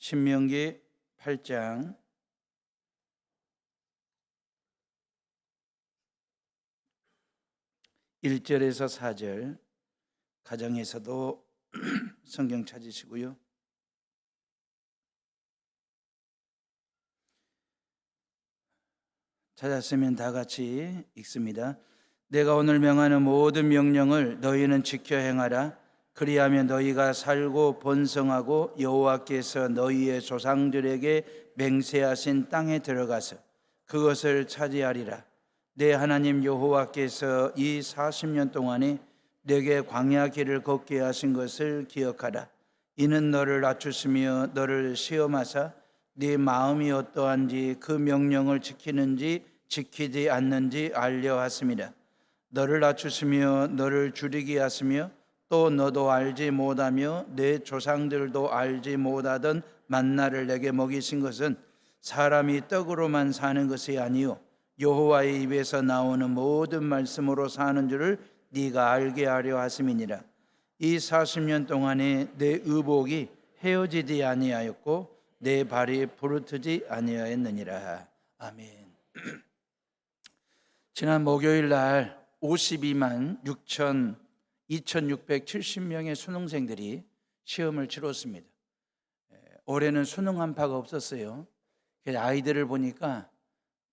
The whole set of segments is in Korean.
신명기 8장 1절에서 4절, 가정에서도 성경 찾으시고요. 찾았으면 다 같이 읽습니다. 내가 오늘 명하는 모든 명령을 너희는 지켜 행하라. 그리하면 너희가 살고 번성하고 여호와께서 너희의 조상들에게 맹세하신 땅에 들어가서 그것을 차지하리라. 내 하나님 여호와께서 이 40년 동안에 내게 광야 길을 걷게 하신 것을 기억하라. 이는 너를 낮추시며 너를 시험하사 네 마음이 어떠한지 그 명령을 지키는지 지키지 않는지 알려 하심이라. 너를 낮추시며 너를 줄이게 하시며 또 너도 알지 못하며 내 조상들도 알지 못하던 만나를 내게 먹이신 것은 사람이 떡으로만 사는 것이 아니요 여호와의 입에서 나오는 모든 말씀으로 사는 줄을 네가 알게 하려 하심이니라. 이 40년 동안에 내 의복이 헤어지지 아니하였고 내 발이 부르트지 아니하였느니라. 아멘. 지난 목요일 날 52만 2670명의 수능생들이 시험을 치렀습니다. 올해는 수능 한파가 없었어요. 그래서 아이들을 보니까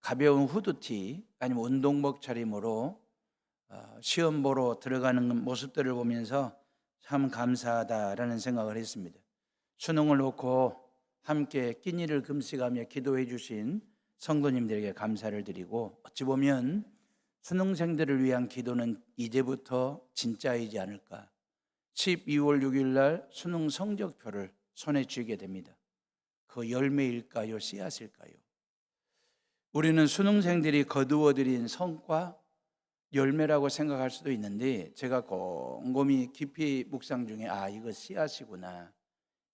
가벼운 후드티 아니면 운동복 차림으로 시험 보러 들어가는 모습들을 보면서 참 감사하다라는 생각을 했습니다. 수능을 놓고 함께 끼니를 금식하며 기도해 주신 성도님들에게 감사를 드리고, 어찌 보면 수능생들을 위한 기도는 이제부터 진짜이지 않을까. 12월 6일 날 수능 성적표를 손에 쥐게 됩니다. 그 열매일까요, 씨앗일까요? 우리는 수능생들이 거두어들인 성과, 열매라고 생각할 수도 있는데, 제가 곰곰이 깊이 묵상 중에 이거 씨앗이구나,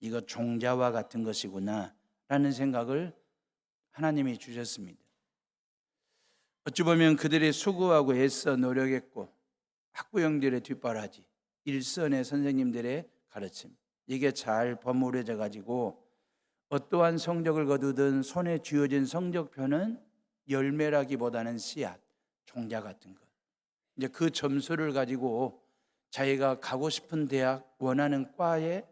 이거 종자와 같은 것이구나 라는 생각을 하나님이 주셨습니다. 어찌 보면 그들이 수고하고 애써 노력했고 학부형들의 뒷바라지, 일선의 선생님들의 가르침, 이게 잘 버무려져 가지고 어떠한 성적을 거두든 손에 쥐어진 성적표는 열매라기보다는 씨앗, 종자 같은 것. 이제 그 점수를 가지고 자기가 가고 싶은 대학, 원하는 과에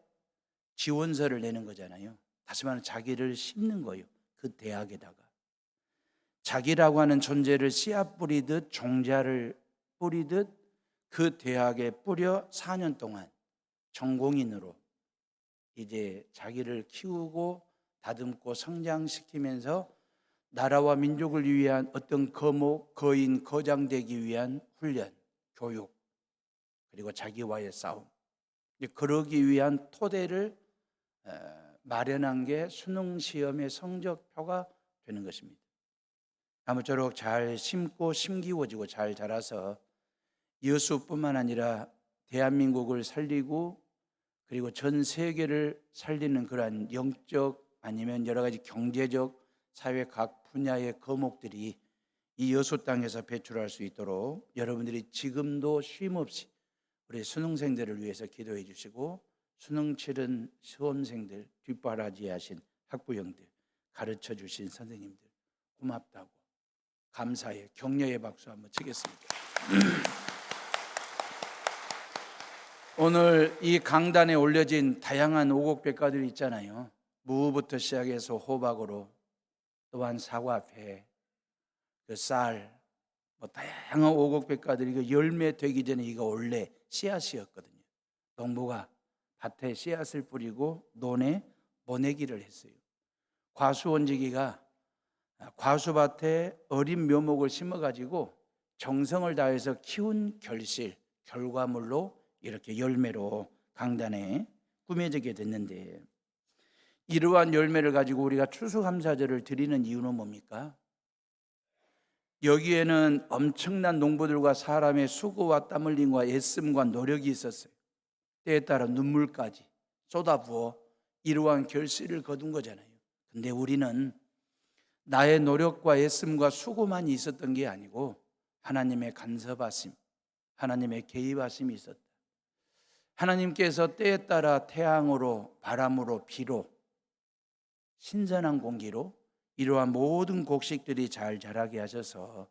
지원서를 내는 거잖아요. 다시 말하면 자기를 심는 거예요. 그 대학에다가. 자기라고 하는 존재를 씨앗 뿌리듯 종자를 뿌리듯 그 대학에 뿌려 4년 동안 전공인으로 이제 자기를 키우고 다듬고 성장시키면서 나라와 민족을 위한 어떤 거목, 거인, 거장 되기 위한 훈련, 교육, 그리고 자기와의 싸움, 그러기 위한 토대를 마련한 게 수능 시험의 성적표가 되는 것입니다. 아무쪼록 잘 심고 심기워지고 잘 자라서 여수뿐만 아니라 대한민국을 살리고 그리고 전 세계를 살리는 그러한 영적 아니면 여러 가지 경제적 사회 각 분야의 거목들이 이 여수 땅에서 배출할 수 있도록 여러분들이 지금도 쉼없이 우리 수능생들을 위해서 기도해 주시고, 수능 치른 수험생들, 뒷바라지 하신 학부형들, 가르쳐 주신 선생님들 고맙다고, 감사의 격려의 박수 한번 치겠습니다. 오늘 이 강단에 올려진 다양한 오곡백과들이 있잖아요. 무부터 시작해서 호박으로, 또한 사과, 배, 그 쌀, 다양한 오곡백과들이 열매 되기 전에 이거 원래 씨앗이었거든요. 농부가 밭에 씨앗을 뿌리고 논에 모내기를 했어요. 과수원지기가 과수밭에 어린 묘목을 심어가지고 정성을 다해서 키운 결실, 결과물로 이렇게 열매로 강단에 꾸며지게 됐는데, 이러한 열매를 가지고 우리가 추수감사절을 드리는 이유는 뭡니까? 여기에는 엄청난 농부들과 사람의 수고와 땀 흘림과 애씀과 노력이 있었어요. 때에 따라 눈물까지 쏟아부어 이러한 결실을 거둔 거잖아요. 근데 우리는 나의 노력과 애씀과 수고만 있었던 게 아니고 하나님의 간섭하심, 하나님의 개입하심이 있었다. 하나님께서 때에 따라 태양으로, 바람으로, 비로 신선한 공기로 이러한 모든 곡식들이 잘 자라게 하셔서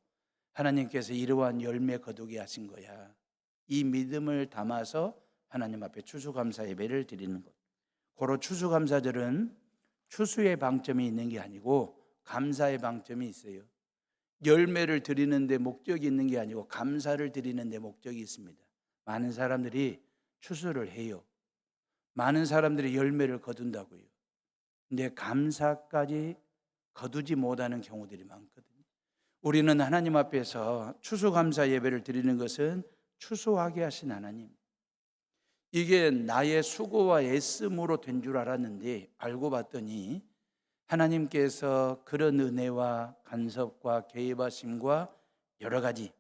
하나님께서 이러한 열매 거두게 하신 거야. 이 믿음을 담아서 하나님 앞에 추수감사 예배를 드리는 것. 고로 추수감사절은 추수의 방점이 있는 게 아니고 감사의 방점이 있어요. 열매를 드리는 데 목적이 있는 게 아니고 감사를 드리는 데 목적이 있습니다. 많은 사람들이 추수를 해요. 많은 사람들이 열매를 거둔다고요. 근데 감사까지 거두지 못하는 경우들이 많거든요. 우리는 하나님 앞에서 추수감사 예배를 드리는 것은 추수하게 하신 하나님, 이게 나의 수고와 애씀으로 된 줄 알았는데 알고 봤더니 하나님께서 그런 은혜와 간섭과 개입하심과 여러 가지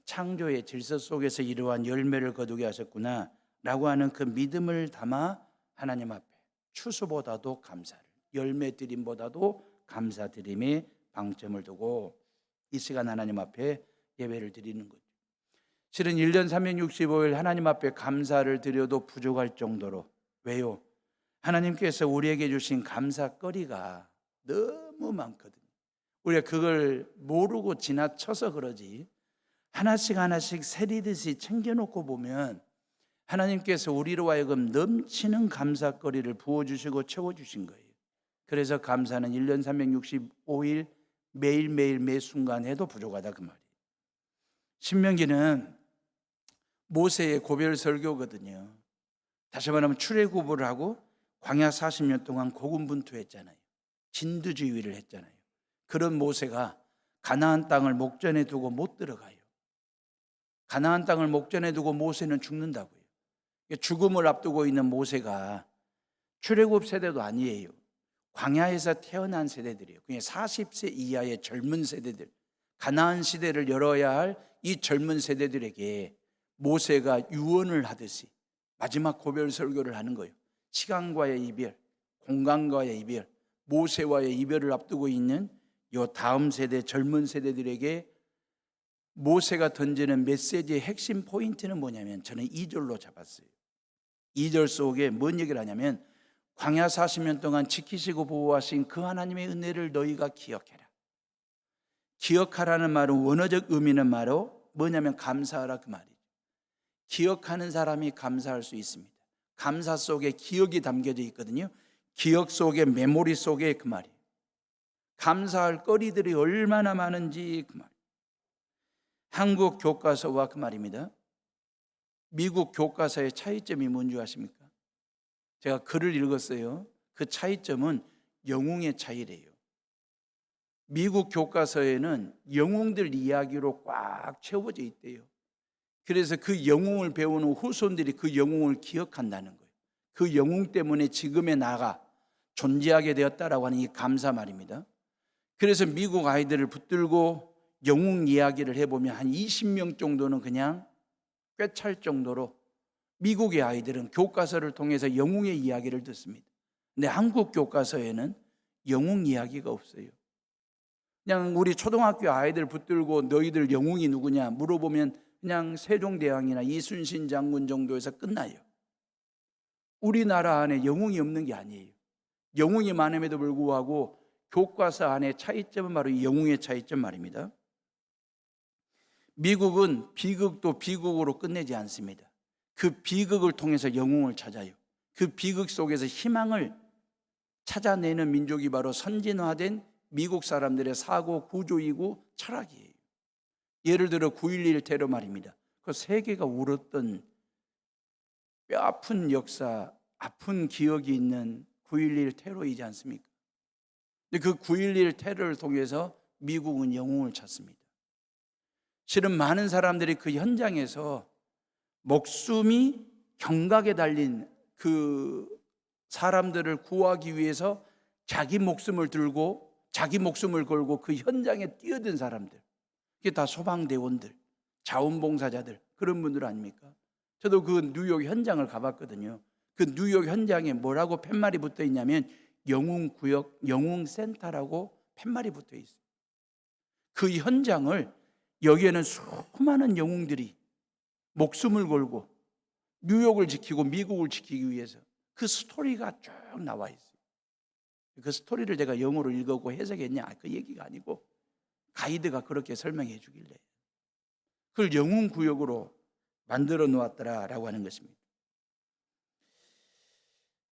창조의 질서 속에서 이러한 열매를 거두게 하셨구나 라고 하는 그 믿음을 담아 하나님 앞에 추수보다도 감사를, 열매 드림보다도 감사드림에 방점을 두고 이 시간 하나님 앞에 예배를 드리는 거죠. 실은 1년 365일 하나님 앞에 감사를 드려도 부족할 정도로, 왜요? 하나님께서 우리에게 주신 감사거리가 너무 많거든요. 우리가 그걸 모르고 지나쳐서 그러지, 하나씩 하나씩 세리듯이 챙겨놓고 보면 하나님께서 우리로 하여금 넘치는 감사거리를 부어주시고 채워주신 거예요. 그래서 감사는 1년 365일 매일매일 매 순간 해도 부족하다 그 말이에요. 신명기는 모세의 고별 설교거든요. 다시 말하면 출애굽을 하고 광야 40년 동안 고군분투했잖아요. 진두지휘를 했잖아요. 그런 모세가 가나안 땅을 목전에 두고 못 들어가요. 가나안 땅을 목전에 두고 모세는 죽는다고요. 죽음을 앞두고 있는 모세가 출애굽 세대도 아니에요. 광야에서 태어난 세대들이에요. 그냥 40세 이하의 젊은 세대들, 가나안 시대를 열어야 할 이 젊은 세대들에게 모세가 유언을 하듯이 마지막 고별 설교를 하는 거예요. 시간과의 이별, 공간과의 이별, 모세와의 이별을 앞두고 있는 이 다음 세대 젊은 세대들에게 모세가 던지는 메시지의 핵심 포인트는 뭐냐면, 저는 2절로 잡았어요. 2절 속에 뭔 얘기를 하냐면, 광야 40년 동안 지키시고 보호하신 그 하나님의 은혜를 너희가 기억해라. 기억하라는 말은 원어적 의미는 바로 뭐냐면 감사하라 그 말이죠. 기억하는 사람이 감사할 수 있습니다. 감사 속에 기억이 담겨져 있거든요. 기억 속에, 메모리 속에 그 말이에요. 감사할 거리들이 얼마나 많은지 그 말. 한국 교과서와 그 말입니다. 미국 교과서의 차이점이 뭔지 아십니까? 제가 글을 읽었어요. 그 차이점은 영웅의 차이래요. 미국 교과서에는 영웅들 이야기로 꽉 채워져 있대요. 그래서 그 영웅을 배우는 후손들이 그 영웅을 기억한다는 거예요. 그 영웅 때문에 지금의 나가 존재하게 되었다라고 하는 이 감사 말입니다. 그래서 미국 아이들을 붙들고 영웅 이야기를 해보면 한 20명 정도는 그냥 꿰찰 정도로 미국의 아이들은 교과서를 통해서 영웅의 이야기를 듣습니다. 근데 한국 교과서에는 영웅 이야기가 없어요. 그냥 우리 초등학교 아이들 붙들고 너희들 영웅이 누구냐 물어보면 그냥 세종대왕이나 이순신 장군 정도에서 끝나요. 우리나라 안에 영웅이 없는 게 아니에요. 영웅이 많음에도 불구하고 교과서 안에 차이점은 바로 이 영웅의 차이점 말입니다. 미국은 비극도 비극으로 끝내지 않습니다. 그 비극을 통해서 영웅을 찾아요. 그 비극 속에서 희망을 찾아내는 민족이 바로 선진화된 미국 사람들의 사고 구조이고 철학이에요. 예를 들어 9.11 테러 말입니다. 그 세계가 울었던 뼈아픈 역사, 아픈 기억이 있는 9.11 테러이지 않습니까? 근데 그 9.11 테러를 통해서 미국은 영웅을 찾습니다. 실은 많은 사람들이 그 현장에서 목숨이 경각에 달린 그 사람들을 구하기 위해서 자기 목숨을 들고 자기 목숨을 걸고 그 현장에 뛰어든 사람들, 그게 다 소방대원들, 자원봉사자들, 그런 분들 아닙니까? 저도 그 뉴욕 현장을 가봤거든요. 그 뉴욕 현장에 뭐라고 팻말이 붙어 있냐면 영웅구역, 영웅센터라고 팻말이 붙어 있어요. 그 현장을, 여기에는 수많은 영웅들이 목숨을 걸고 뉴욕을 지키고 미국을 지키기 위해서 그 스토리가 쭉 나와 있어요. 그 스토리를 제가 영어로 읽었고 해석했냐? 그 얘기가 아니고 가이드가 그렇게 설명해 주길래 그걸 영웅 구역으로 만들어 놓았더라라고 하는 것입니다.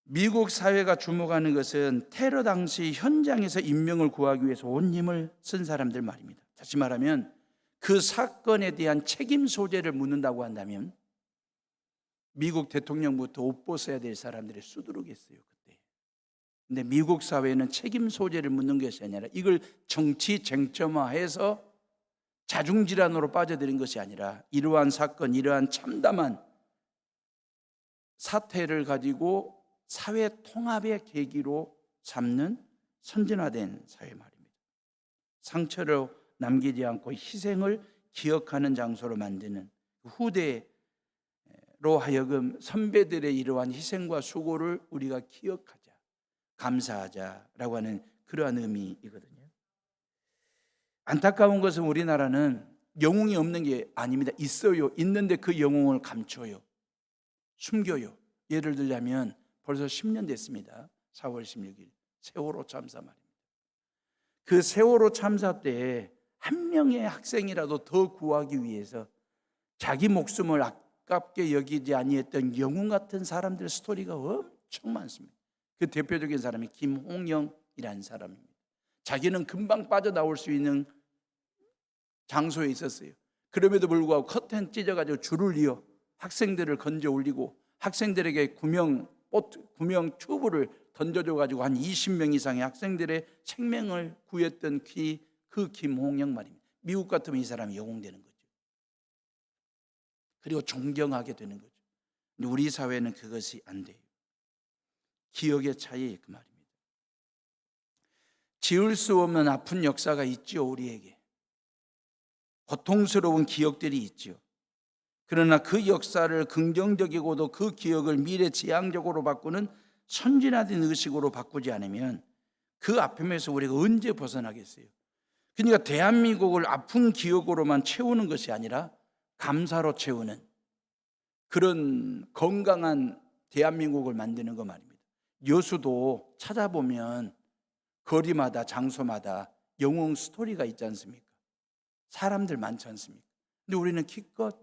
미국 사회가 주목하는 것은 테러 당시 현장에서 인명을 구하기 위해서 온 힘을 쓴 사람들 말입니다. 다시 말하면 그 사건에 대한 책임 소재를 묻는다고 한다면 미국 대통령부터 옷 벗어야 될 사람들이 수두룩했어요 그때. 근데 미국 사회는 책임 소재를 묻는 것이 아니라 이걸 정치 쟁점화해서 자중질환으로 빠져들인 것이 아니라 이러한 사건, 이러한 참담한 사태를 가지고 사회 통합의 계기로 삼는 선진화된 사회 말입니다. 상처를 남기지 않고 희생을 기억하는 장소로 만드는 후대로 하여금 선배들의 이러한 희생과 수고를 우리가 기억하자, 감사하자라고 하는 그러한 의미이거든요. 안타까운 것은 우리나라는 영웅이 없는 게 아닙니다. 있어요. 있는데 그 영웅을 감춰요. 숨겨요. 예를 들자면 벌써 10년 됐습니다. 4월 16일 세월호 참사 말입니다. 그 세월호 참사 때 한 명의 학생이라도 더 구하기 위해서 자기 목숨을 아깝게 여기지 아니했던 영웅 같은 사람들 스토리가 엄청 많습니다. 그 대표적인 사람이 김홍영이라는 사람입니다. 자기는 금방 빠져나올 수 있는 장소에 있었어요. 그럼에도 불구하고 커튼 찢어가지고 줄을 이어 학생들을 건져 올리고 학생들에게 구명 튜브를 던져줘가지고 한 20명 이상의 학생들의 생명을 구했던 그 김홍영 말입니다. 미국 같으면 이 사람이 영웅되는 거죠. 그리고 존경하게 되는 거죠. 근데 우리 사회는 그것이 안 돼요. 기억의 차이 그 말입니다. 지울 수 없는 아픈 역사가 있죠. 우리에게 고통스러운 기억들이 있죠. 그러나 그 역사를 긍정적이고도 그 기억을 미래지향적으로 바꾸는 선진화된 의식으로 바꾸지 않으면 그 아픔에서 우리가 언제 벗어나겠어요? 그러니까 대한민국을 아픈 기억으로만 채우는 것이 아니라 감사로 채우는 그런 건강한 대한민국을 만드는 거 말입니다. 여수도 찾아보면 거리마다 장소마다 영웅 스토리가 있지 않습니까? 사람들 많지 않습니까? 근데 우리는 기껏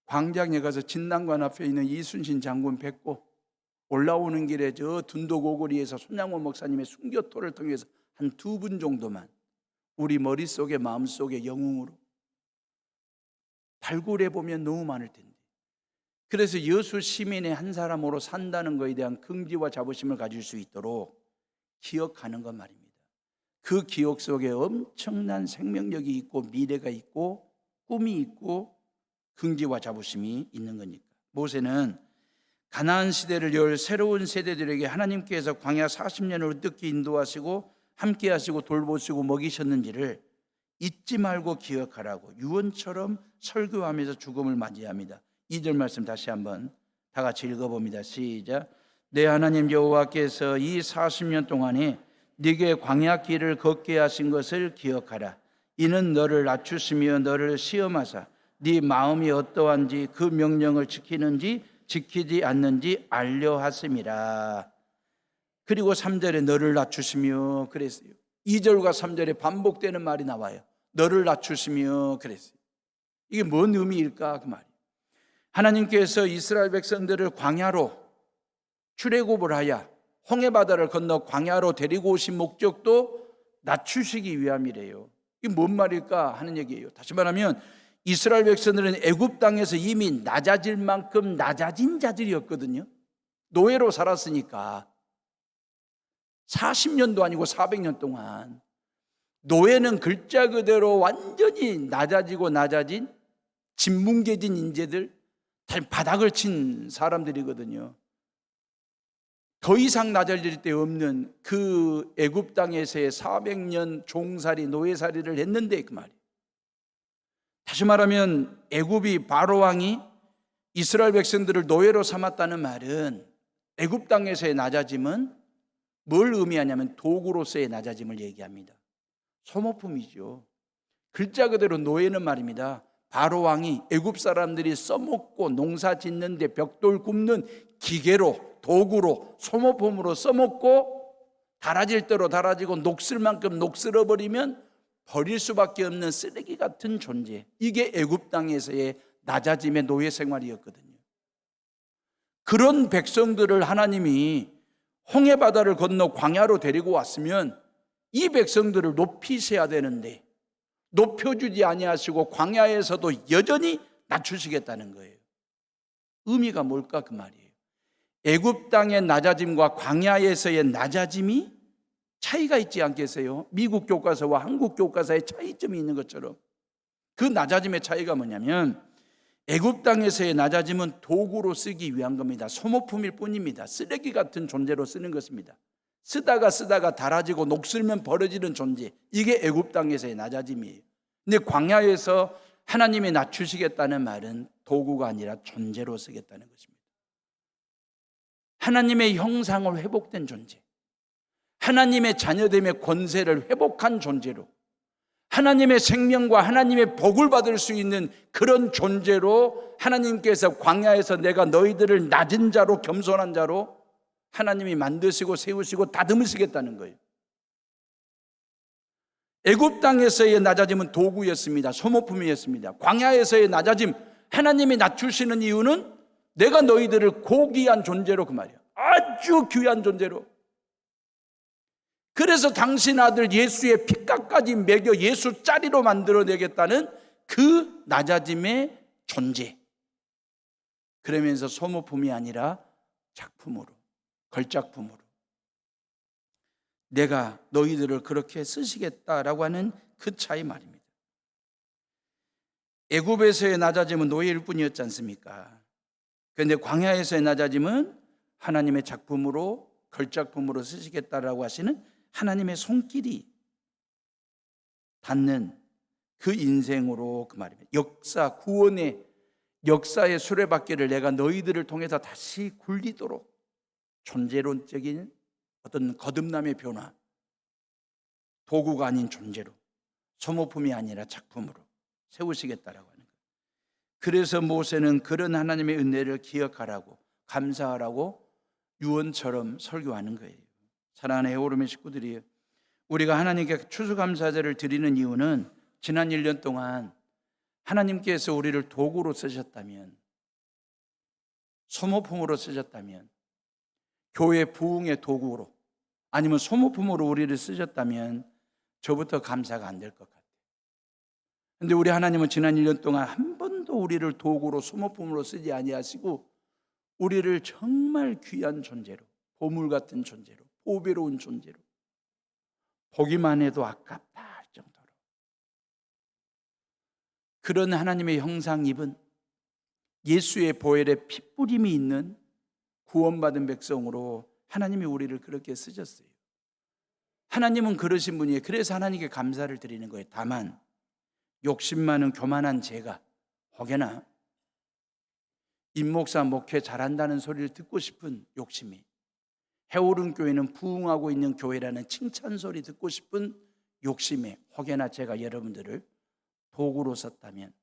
광장에 가서 진난관 앞에 있는 이순신 장군 뵙고 올라오는 길에 저 둔도 고거리에서 손양원 목사님의 순교토를 통해서 한 2분 정도만 우리 머릿속에 마음속에 영웅으로 발굴해 보면 너무 많을 텐데, 그래서 여수 시민의 한 사람으로 산다는 것에 대한 긍지와 자부심을 가질 수 있도록 기억하는 것 말입니다. 그 기억 속에 엄청난 생명력이 있고 미래가 있고 꿈이 있고 긍지와 자부심이 있는 거니까. 모세는 가나안 시대를 열 새로운 세대들에게 하나님께서 광야 40년을 어떻게 인도하시고 함께 하시고 돌보시고 먹이셨는지를 잊지 말고 기억하라고 유언처럼 설교하면서 죽음을 맞이합니다. 2절 말씀 다시 한번 다 같이 읽어봅니다. 시작. 내 하나님 여호와께서 이 40년 동안에 네게 광야 길을 걷게 하신 것을 기억하라. 이는 너를 낮추시며 너를 시험하사 네 마음이 어떠한지 그 명령을 지키는지 지키지 않는지 알려 하심이라. 그리고 3절에 너를 낮추시며 그랬어요. 2절과 3절에 반복되는 말이 나와요. 너를 낮추시며 그랬어요. 이게 뭔 의미일까? 그 말이에요. 하나님께서 이스라엘 백성들을 광야로 출애굽을 하여 홍해바다를 건너 광야로 데리고 오신 목적도 낮추시기 위함이래요. 이게 뭔 말일까 하는 얘기예요. 다시 말하면 이스라엘 백성들은 애굽 땅에서 이미 낮아질 만큼 낮아진 자들이었거든요. 노예로 살았으니까 40년도 아니고 400년 동안. 노예는 글자 그대로 완전히 낮아진 진뭉개진 인재들, 바닥을 친 사람들이거든요. 더 이상 낮아질 데 없는 그 애굽 땅에서의 400년 종살이 노예살이를 했는데 그 말이에요. 다시 말하면 애굽이 바로 왕이 이스라엘 백성들을 노예로 삼았다는 말은 애굽 땅에서의 낮아짐은 뭘 의미하냐면 도구로서의 낮아짐을 얘기합니다. 소모품이죠. 글자 그대로 노예는 말입니다. 바로 왕이 애굽 사람들이 써먹고 농사 짓는데 벽돌 굽는 기계로 도구로 소모품으로 써먹고 달아질 대로 달아지고 녹슬 만큼 녹슬어버리면 버릴 수밖에 없는 쓰레기 같은 존재. 이게 애굽 땅에서의 낮아짐의 노예 생활이었거든요. 그런 백성들을 하나님이 홍해바다를 건너 광야로 데리고 왔으면 이 백성들을 높이셔야 되는데 높여주지 아니하시고 광야에서도 여전히 낮추시겠다는 거예요. 의미가 뭘까 그 말이에요. 애굽 땅의 낮아짐과 광야에서의 낮아짐이 차이가 있지 않겠어요? 미국 교과서와 한국 교과서의 차이점이 있는 것처럼 그 낮아짐의 차이가 뭐냐면 애굽 땅에서의 낮아짐은 도구로 쓰기 위한 겁니다. 소모품일 뿐입니다. 쓰레기 같은 존재로 쓰는 것입니다. 쓰다가 닳아지고 녹슬면 버려지는 존재, 이게 애굽 땅에서의 낮아짐이에요. 근데 광야에서 하나님이 낮추시겠다는 말은 도구가 아니라 존재로 쓰겠다는 것입니다. 하나님의 형상을 회복된 존재, 하나님의 자녀됨의 권세를 회복한 존재로, 하나님의 생명과 하나님의 복을 받을 수 있는 그런 존재로 하나님께서 광야에서 내가 너희들을 낮은 자로 겸손한 자로 하나님이 만드시고 세우시고 다듬으시겠다는 거예요. 애굽 땅에서의 낮아짐은 도구였습니다. 소모품이었습니다. 광야에서의 낮아짐, 하나님이 낮추시는 이유는 내가 너희들을 고귀한 존재로, 그 말이야, 아주 귀한 존재로. 그래서 당신 아들 예수의 피값까지 매겨 예수 짜리로 만들어내겠다는 그 낮아짐의 존재. 그러면서 소모품이 아니라 작품으로, 걸작품으로 내가 너희들을 그렇게 쓰시겠다라고 하는 그 차이 말입니다. 애굽에서의 낮아짐은 노예일 뿐이었지 않습니까? 그런데 광야에서의 낮아짐은 하나님의 작품으로, 걸작품으로 쓰시겠다라고 하시는 하나님의 손길이 닿는 그 인생으로, 그 말입니다. 역사, 구원의 역사의 수레바퀴를 내가 너희들을 통해서 다시 굴리도록 존재론적인 어떤 거듭남의 변화, 도구가 아닌 존재로, 소모품이 아니라 작품으로 세우시겠다라고 하는 거예요. 그래서 모세는 그런 하나님의 은혜를 기억하라고, 감사하라고 유언처럼 설교하는 거예요. 사랑하는 해오름의 식구들이에요. 우리가 하나님께 추수감사제를 드리는 이유는 지난 1년 동안 하나님께서 우리를 도구로 쓰셨다면, 소모품으로 쓰셨다면, 교회 부흥의 도구로 아니면 소모품으로 우리를 쓰셨다면 저부터 감사가 안 될 것 같아요. 그런데 우리 하나님은 지난 1년 동안 한 번도 우리를 도구로, 소모품으로 쓰지 아니하시고 우리를 정말 귀한 존재로, 보물 같은 존재로, 보배로운 존재로, 보기만 해도 아깝다 할 정도로 그런 하나님의 형상 입은 예수의 보혈의 핏뿌림이 있는 구원받은 백성으로 하나님이 우리를 그렇게 쓰셨어요. 하나님은 그러신 분이에요. 그래서 하나님께 감사를 드리는 거예요. 다만 욕심 많은 교만한 제가 혹여나 임목사 목회 잘한다는 소리를 듣고 싶은 욕심이, 해오른 교회는 부흥하고 있는 교회라는 칭찬 소리 듣고 싶은 욕심에 혹여나 제가 여러분들을 도구로 썼다면,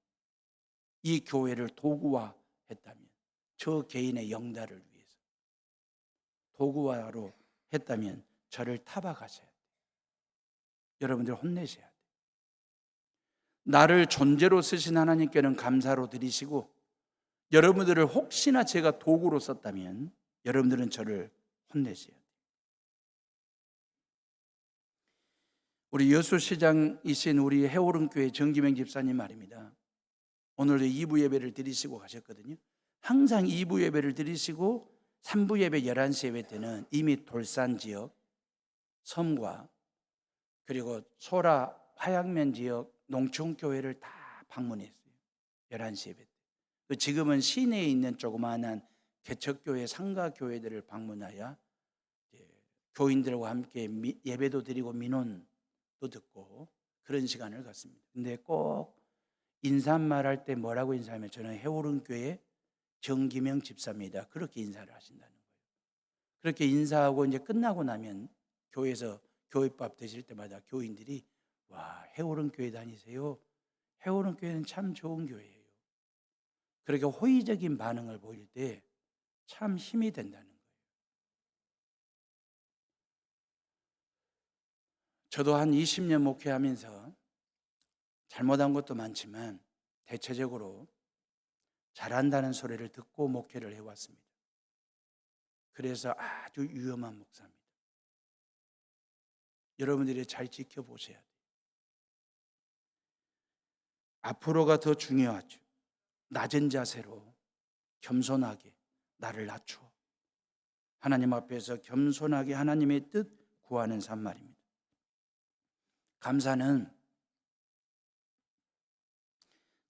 이 교회를 도구화했다면, 저 개인의 영달을 위해서 도구화로 했다면 저를 타박하셔야 돼요. 여러분들 혼내셔야 돼요. 나를 존재로 쓰신 하나님께는 감사로 드리시고, 여러분들을 혹시나 제가 도구로 썼다면 여러분들은 저를 혼내셔야 돼요. 우리 여수시장이신 우리 해오른교회 정기명 집사님 말입니다. 오늘도 2부 예배를 드리시고 가셨거든요. 항상 2부 예배를 드리시고 3부 예배 11시 예배 때는 이미 돌산 지역, 섬과 그리고 소라 화양면 지역 농촌교회를 다 방문했어요. 11시 예배 때. 지금은 시내에 있는 조그마한 개척교회, 상가교회들을 방문하여 교인들과 함께 예배도 드리고 민원도 듣고 그런 시간을 갖습니다. 근데 꼭 인사말 할 때 뭐라고 인사하면 저는 해오른교회 정기명 집사입니다. 그렇게 인사를 하신다는 거예요. 그렇게 인사하고 이제 끝나고 나면 교회에서 교회밥 드실 때마다 교인들이 와, 해오른교회 다니세요? 해오른교회는 참 좋은 교회예요. 그렇게 호의적인 반응을 보일 때 참 힘이 된다는 거예요. 저도 한 20년 목회하면서 잘못한 것도 많지만 대체적으로 잘한다는 소리를 듣고 목회를 해왔습니다. 그래서 아주 위험한 목사입니다. 여러분들이 잘 지켜보셔야 돼요. 앞으로가 더 중요하죠. 낮은 자세로 겸손하게 나를 낮추어 하나님 앞에서 겸손하게 하나님의 뜻 구하는 삶 말입니다. 감사는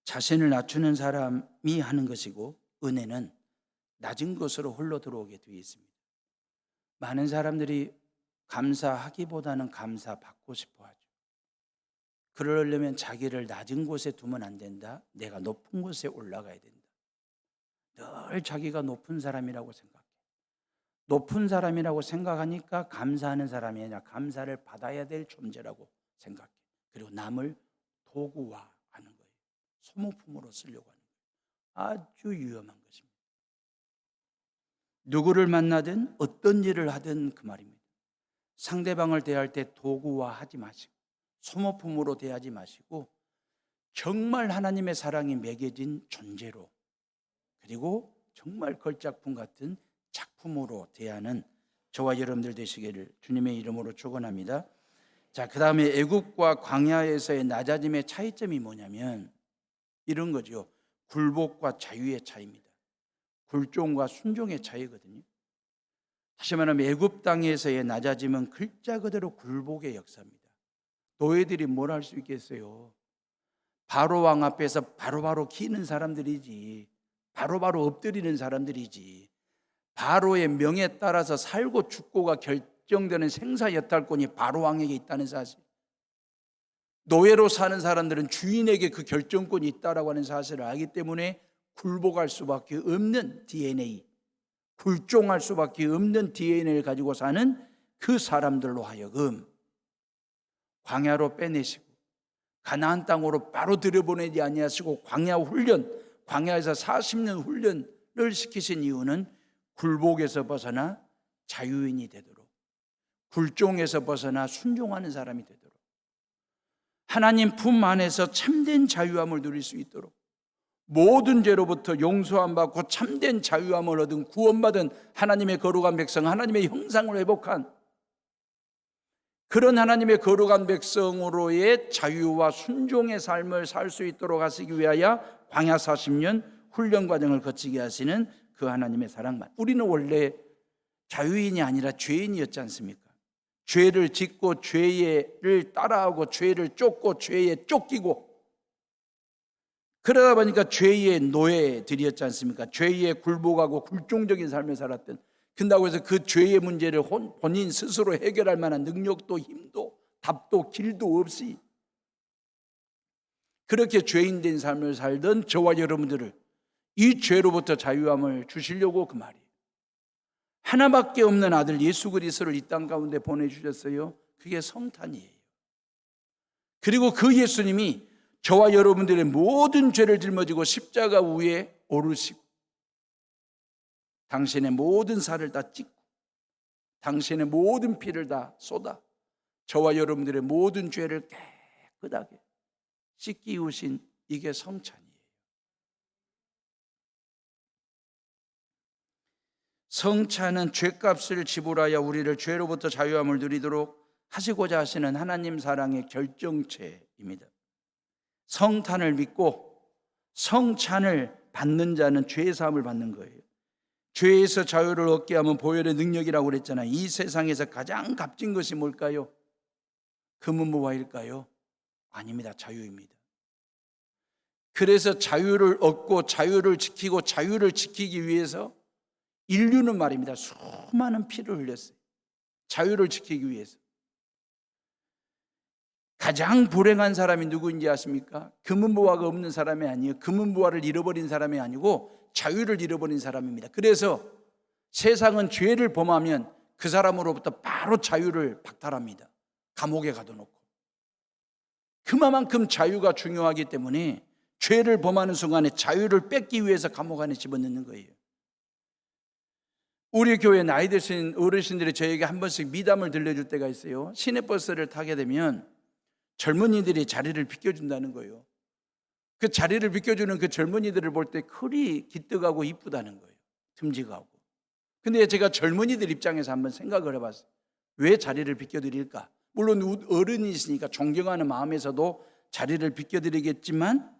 자신을 낮추는 사람이 하는 것이고, 은혜는 낮은 것으로 홀로 들어오게 되어 있습니다. 많은 사람들이 감사하기보다는 감사받고 싶어 하죠. 그러려면 자기를 낮은 곳에 두면 안 된다. 내가 높은 곳에 올라가야 된다. 늘 자기가 높은 사람이라고 생각해. 높은 사람이라고 생각하니까 감사하는 사람이 아니라 감사를 받아야 될 존재라고 생각해. 그리고 남을 도구화하는 거예요. 소모품으로 쓰려고 하는 거예요. 아주 위험한 것입니다. 누구를 만나든 어떤 일을 하든 그 말입니다. 상대방을 대할 때 도구화하지 마시고 소모품으로 대하지 마시고 정말 하나님의 사랑이 매겨진 존재로, 그리고 정말 걸작품 같은 작품으로 대하는 저와 여러분들 되시기를 주님의 이름으로 축원합니다. 자, 그 다음에 애굽과 광야에서의 낮아짐의 차이점이 뭐냐면 이런 거죠. 굴복과 자유의 차이입니다. 굴종과 순종의 차이거든요. 다시 말하면 애굽 땅에서의 낮아짐은 글자 그대로 굴복의 역사입니다. 노예들이 뭘 할 수 있겠어요? 바로 왕 앞에서 바로바로 기는 사람들이지, 바로바로 엎드리는 사람들이지, 바로의 명에 따라서 살고 죽고가 결정되는 생사 여탈권이 바로 왕에게 있다는 사실, 노예로 사는 사람들은 주인에게 그 결정권이 있다라고 하는 사실을 알기 때문에 굴복할 수밖에 없는 DNA, 굴종할 수밖에 없는 DNA를 가지고 사는 그 사람들로 하여금 광야로 빼내시고 가나안 땅으로 바로 들여보내지 아니하시고 광야에서 40년 훈련을 시키신 이유는 굴복에서 벗어나 자유인이 되도록, 굴종에서 벗어나 순종하는 사람이 되도록, 하나님 품 안에서 참된 자유함을 누릴 수 있도록, 모든 죄로부터 용서함 받고 참된 자유함을 얻은 구원받은 하나님의 거룩한 백성, 하나님의 형상을 회복한 그런 하나님의 거룩한 백성으로의 자유와 순종의 삶을 살 수 있도록 하시기 위하여 광야 40년 훈련 과정을 거치게 하시는 그 하나님의 사랑만. 우리는 원래 자유인이 아니라 죄인이었지 않습니까? 죄를 짓고 죄를 따라하고 죄를 쫓고 죄에 쫓기고, 그러다 보니까 죄의 노예들이었지 않습니까? 죄에 굴복하고 굴종적인 삶을 살았던, 그런다고 해서 그 죄의 문제를 본인 스스로 해결할 만한 능력도 힘도 답도 길도 없이 그렇게 죄인된 삶을 살던 저와 여러분들을 이 죄로부터 자유함을 주시려고 그 말이에요. 하나밖에 없는 아들 예수 그리스도를 이 땅 가운데 보내주셨어요. 그게 성탄이에요. 그리고 그 예수님이 저와 여러분들의 모든 죄를 짊어지고 십자가 위에 오르시고 당신의 모든 살을 다 찢고 당신의 모든 피를 다 쏟아 저와 여러분들의 모든 죄를 깨끗하게 씻기우신, 이게 성찬이에요. 성찬은 죄값을 지불하여 우리를 죄로부터 자유함을 누리도록 하시고자 하시는 하나님 사랑의 결정체입니다. 성탄을 믿고 성찬을 받는 자는 죄 사함을 받는 거예요. 죄에서 자유를 얻게 하면 보혈의 능력이라고 그랬잖아요. 이 세상에서 가장 값진 것이 뭘까요? 금은보화일까요? 아닙니다. 자유입니다. 그래서 자유를 얻고 자유를 지키고 자유를 지키기 위해서 인류는 말입니다, 수많은 피를 흘렸어요. 자유를 지키기 위해서. 가장 불행한 사람이 누구인지 아십니까? 금은보화가 없는 사람이 아니에요. 금은보화를 잃어버린 사람이 아니고 자유를 잃어버린 사람입니다. 그래서 세상은 죄를 범하면 그 사람으로부터 바로 자유를 박탈합니다. 감옥에 가둬놓고. 그만큼 자유가 중요하기 때문에 죄를 범하는 순간에 자유를 뺏기 위해서 감옥 안에 집어넣는 거예요. 우리 교회 나이 드신 어르신들이 저에게 한 번씩 미담을 들려줄 때가 있어요. 시내버스를 타게 되면 젊은이들이 자리를 비켜준다는 거예요. 그 자리를 비켜주는 그 젊은이들을 볼 때 그리 기특하고 이쁘다는 거예요. 듬직하고. 근데 제가 젊은이들 입장에서 한번 생각을 해봤어요. 왜 자리를 비켜드릴까? 물론 어른이시니까 존경하는 마음에서도 자리를 비켜드리겠지만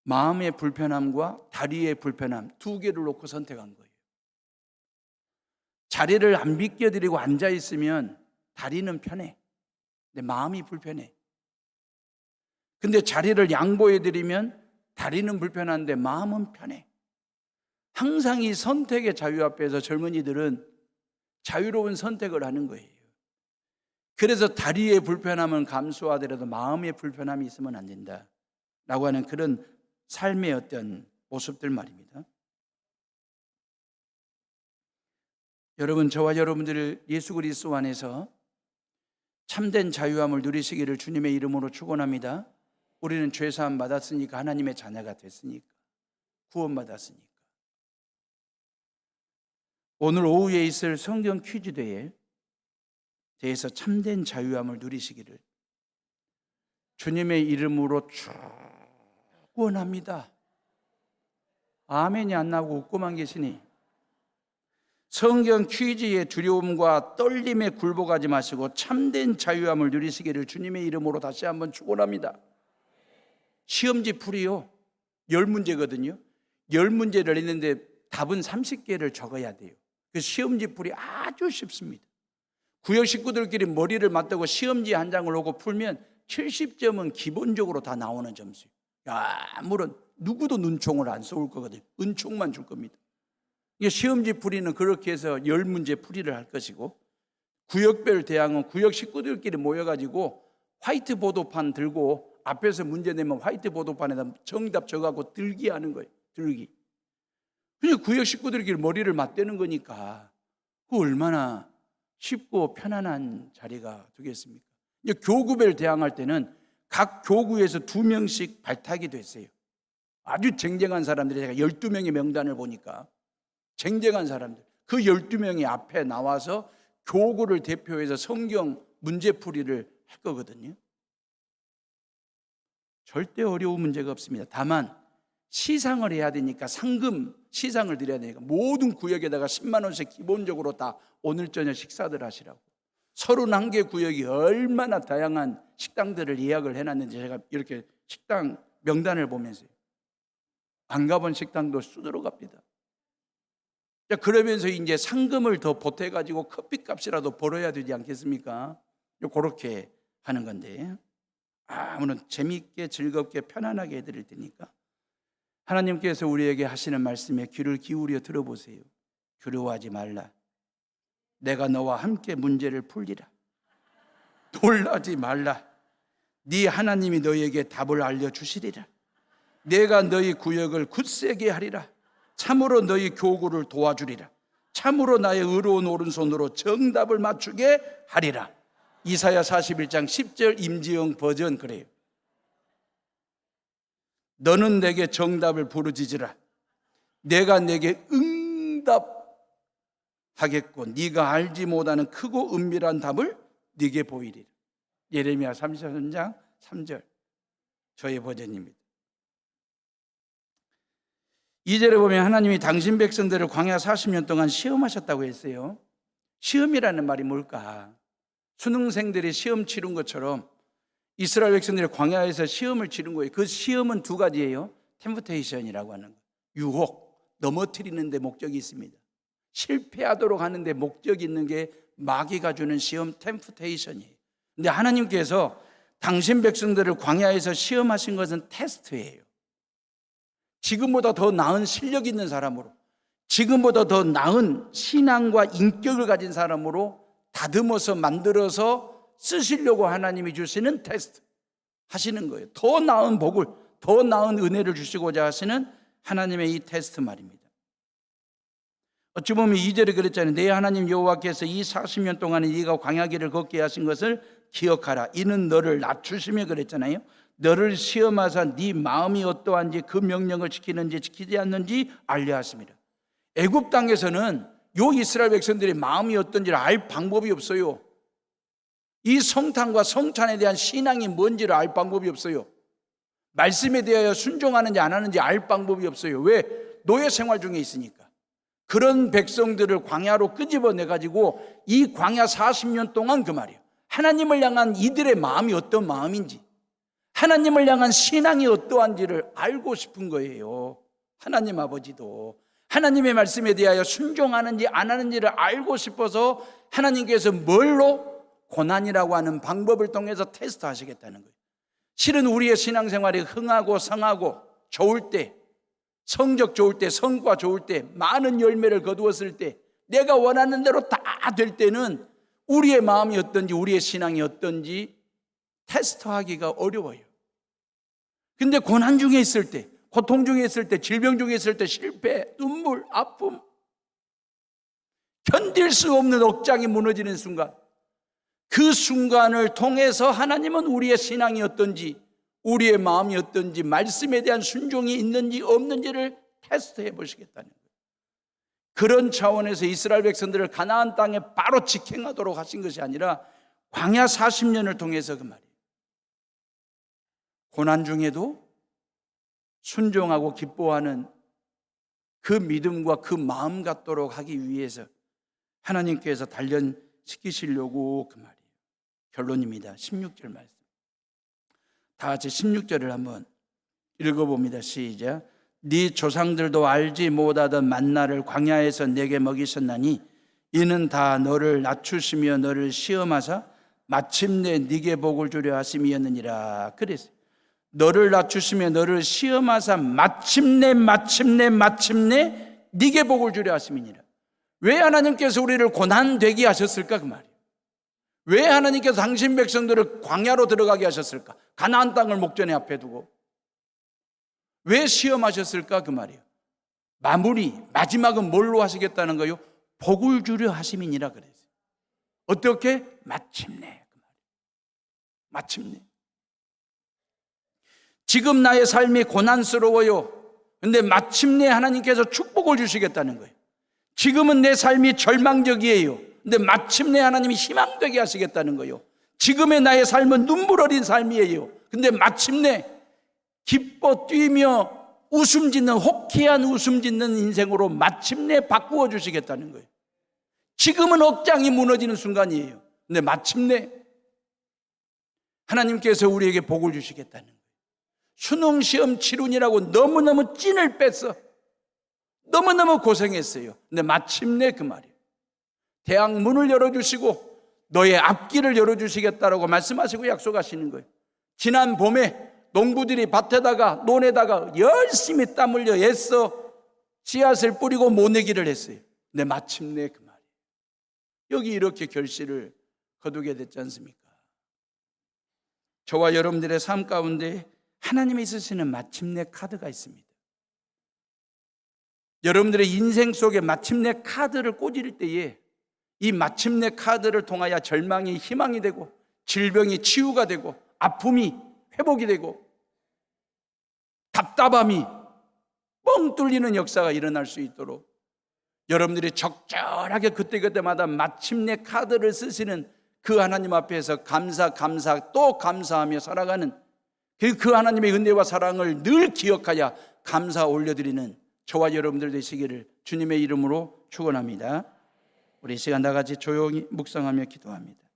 마음의 불편함과 다리의 불편함 두 개를 놓고 선택한 거예요. 자리를 안 비켜드리고 앉아있으면 다리는 편해. 근데 마음이 불편해. 근데 자리를 양보해드리면 다리는 불편한데 마음은 편해. 항상 이 선택의 자유 앞에서 젊은이들은 자유로운 선택을 하는 거예요. 그래서 다리의 불편함은 감수하더라도 마음의 불편함이 있으면 안 된다 라고 하는 그런 삶의 어떤 모습들 말입니다. 여러분, 저와 여러분들 예수 그리스도 안에서 참된 자유함을 누리시기를 주님의 이름으로 축원합니다. 우리는 죄사함 받았으니까, 하나님의 자녀가 됐으니까, 구원받았으니까. 오늘 오후에 있을 성경 퀴즈대에 대해서 참된 자유함을 누리시기를 주님의 이름으로 축원합니다. 아멘이 안 나오고 웃고만 계시니 성경 퀴즈의 두려움과 떨림에 굴복하지 마시고 참된 자유함을 누리시기를 주님의 이름으로 다시 한번 축원합니다. 시험지 풀이요 10문제거든요 10문제를 했는데 답은 30개를 적어야 돼요. 그 시험지 풀이 아주 쉽습니다. 구역 식구들끼리 머리를 맞대고 시험지 한 장을 놓고 풀면 70점은 기본적으로 다 나오는 점수예요. 물론 누구도 눈총을 안 쏘을 거거든요. 은총만 줄 겁니다. 시험지 풀이는 그렇게 해서 10문제 풀이를 할 것이고, 구역별 대항은 구역 식구들끼리 모여가지고 화이트보드판 들고 앞에서 문제 내면 화이트보드판에다 정답 적어갖고 들기 하는 거예요. 들기. 그냥 구역 식구들끼리 머리를 맞대는 거니까 그 얼마나 쉽고 편안한 자리가 되겠습니까? 이제 교구별 대항할 때는 각 교구에서 2명씩 발탁이 됐어요. 아주 쟁쟁한 사람들이, 제가 12명의 명단을 보니까 쟁쟁한 사람들, 그 12명이 앞에 나와서 교구를 대표해서 성경 문제풀이를 할 거거든요. 절대 어려운 문제가 없습니다. 다만 시상을 해야 되니까, 상금 시상을 드려야 되니까 모든 구역에다가 10만 원씩 기본적으로 다 오늘 저녁 식사들 하시라고. 31개 구역이 얼마나 다양한 식당들을 예약을 해놨는지 제가 이렇게 식당 명단을 보면서 안 가본 식당도 수두룩 갑니다. 그러면서 이제 상금을 더 보태가지고 커피값이라도 벌어야 되지 않겠습니까? 그렇게 하는 건데, 아무튼 재미있게 즐겁게 편안하게 해드릴 테니까 하나님께서 우리에게 하시는 말씀에 귀를 기울여 들어보세요. 두려워하지 말라. 내가 너와 함께 문제를 풀리라. 놀라지 말라. 네 하나님이 너희에게 답을 알려주시리라. 내가 너희 구역을 굳세게 하리라. 참으로 너희 교구를 도와주리라. 참으로 나의 의로운 오른손으로 정답을 맞추게 하리라. 이사야 41장 10절 임지영 버전 그래요. 너는 내게 정답을 부르짖으라. 내가 내게 응답하겠고 네가 알지 못하는 크고 은밀한 답을 네게 보이리라. 예레미야 33장 3절 저의 버전입니다. 2절에 보면 하나님이 당신 백성들을 광야 40년 동안 시험하셨다고 했어요. 시험이라는 말이 뭘까? 수능생들이 시험 치른 것처럼 이스라엘 백성들이 광야에서 시험을 치른 거예요. 그 시험은 2가지예요. 템프테이션이라고 하는 거, 유혹, 넘어뜨리는 데 목적이 있습니다. 실패하도록 하는 데 목적이 있는 게 마귀가 주는 시험, 템프테이션이에요. 근데 하나님께서 당신 백성들을 광야에서 시험하신 것은 테스트예요. 지금보다 더 나은 실력 있는 사람으로, 지금보다 더 나은 신앙과 인격을 가진 사람으로 다듬어서 만들어서 쓰시려고 하나님이 주시는 테스트 하시는 거예요. 더 나은 복을, 더 나은 은혜를 주시고자 하시는 하나님의 이 테스트 말입니다. 어찌 보면 2절에 그랬잖아요. 내 하나님 여호와께서 이 40년 동안에 네가 광야길을 걷게 하신 것을 기억하라. 이는 너를 낮추시며 그랬잖아요. 너를 시험하사 네 마음이 어떠한지 그 명령을 지키는지 지키지 않는지 알려 하십니다. 애굽 땅에서는 요 이스라엘 백성들의 마음이 어떤지를 알 방법이 없어요. 이 성탄과 성찬에 대한 신앙이 뭔지를 알 방법이 없어요. 말씀에 대하여 순종하는지 안 하는지 알 방법이 없어요. 왜? 노예 생활 중에 있으니까. 그런 백성들을 광야로 끄집어내가지고 이 광야 40년 동안 그 말이에요. 하나님을 향한 이들의 마음이 어떤 마음인지, 하나님을 향한 신앙이 어떠한지를 알고 싶은 거예요. 하나님 아버지도 하나님의 말씀에 대하여 순종하는지 안 하는지를 알고 싶어서 하나님께서 뭘로? 고난이라고 하는 방법을 통해서 테스트하시겠다는 거예요. 실은 우리의 신앙생활이 흥하고 성하고 좋을 때, 성적 좋을 때, 성과 좋을 때, 많은 열매를 거두었을 때, 내가 원하는 대로 다 될 때는 우리의 마음이 어떤지, 우리의 신앙이 어떤지 테스트하기가 어려워요. 근데 고난 중에 있을 때, 고통 중에 있을 때, 질병 중에 있을 때, 실패, 눈물, 아픔, 견딜 수 없는 억장이 무너지는 순간, 그 순간을 통해서 하나님은 우리의 신앙이 어떤지, 우리의 마음이 어떤지, 말씀에 대한 순종이 있는지 없는지를 테스트해 보시겠다는 거예요. 그런 차원에서 이스라엘 백성들을 가나안 땅에 바로 직행하도록 하신 것이 아니라 광야 40년을 통해서 그 말이에요. 고난 중에도 순종하고 기뻐하는 그 믿음과 그 마음 갖도록 하기 위해서 하나님께서 단련시키시려고 그 말이에요. 결론입니다. 16절 말씀. 다 같이 16절을 한번 읽어봅니다. 시작. 네 조상들도 알지 못하던 만나를 광야에서 내게 먹이셨나니 이는 다 너를 낮추시며 너를 시험하사 마침내 네게 복을 주려 하심이었느니라. 그랬어요. 너를 낮추시며 너를 시험하사 마침내 네게 복을 주려 하심이니라. 왜 하나님께서 우리를 고난되게 하셨을까? 그 말이에요. 왜 하나님께서 당신 백성들을 광야로 들어가게 하셨을까? 가나안 땅을 목전에 앞에 두고 왜 시험하셨을까? 그 말이에요. 마지막은 뭘로 하시겠다는 거예요? 복을 주려 하심이니라 그랬어요. 어떻게? 마침내. 그 말이에요. 마침내. 지금 나의 삶이 고난스러워요. 근데 마침내 하나님께서 축복을 주시겠다는 거예요. 지금은 내 삶이 절망적이에요. 근데 마침내 하나님이 희망되게 하시겠다는 거예요. 지금의 나의 삶은 눈물 어린 삶이에요. 근데 마침내 기뻐 뛰며 웃음 짓는, 호쾌한 웃음 짓는 인생으로 마침내 바꾸어 주시겠다는 거예요. 지금은 억장이 무너지는 순간이에요. 근데 마침내 하나님께서 우리에게 복을 주시겠다는 거예요. 수능시험 치룬이라고 너무너무 찐을 뺐어. 너무너무 고생했어요. 근데 마침내 그 말이에요. 대학 문을 열어주시고 너의 앞길을 열어주시겠다라고 말씀하시고 약속하시는 거예요. 지난 봄에 농부들이 밭에다가 논에다가 열심히 땀 흘려 애써 씨앗을 뿌리고 모내기를 했어요. 근데 마침내 그 말이에요. 여기 이렇게 결실을 거두게 됐지 않습니까? 저와 여러분들의 삶 가운데 하나님이 쓰시는 마침내 카드가 있습니다. 여러분들의 인생 속에 마침내 카드를 꽂을 때에 이 마침내 카드를 통하여 절망이 희망이 되고 질병이 치유가 되고 아픔이 회복이 되고 답답함이 뻥 뚫리는 역사가 일어날 수 있도록 여러분들이 적절하게 그때그때마다 마침내 카드를 쓰시는 그 하나님 앞에서 감사 또 감사하며 살아가는 그 하나님의 은혜와 사랑을 늘 기억하여 감사 올려드리는 저와 여러분들 되시기를 주님의 이름으로 축원합니다. 우리 이 시간 다 같이 조용히 묵상하며 기도합니다.